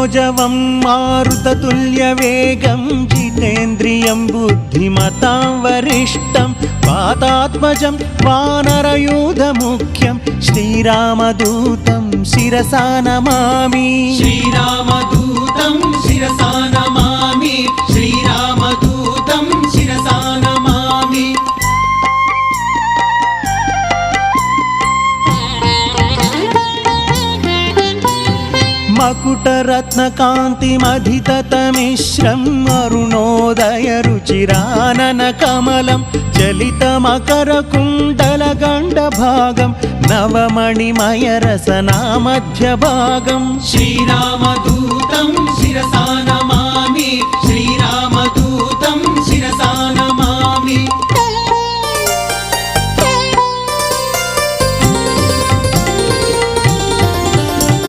मनोजवं मारुततुल्यवेगं जितेन्द्रियं बुद्धिमतां वरिष्ठं वातात्मजं वानरयूथमुख्यं श्रीरामदूतं शिरसा नमामि। श्रीरामदूतं शिरसा नमामि। श्रीरामदूतं शिरसा नमामि। मकुटरत्नकान्तिमधिततमिश्रम् अरुणोदयरुचिराननकमलं चलितमकरकुण्डलगण्डभागं नवमणिमयरसनामध्यभागम्। श्रीरामदूतं शिरसा नमामि।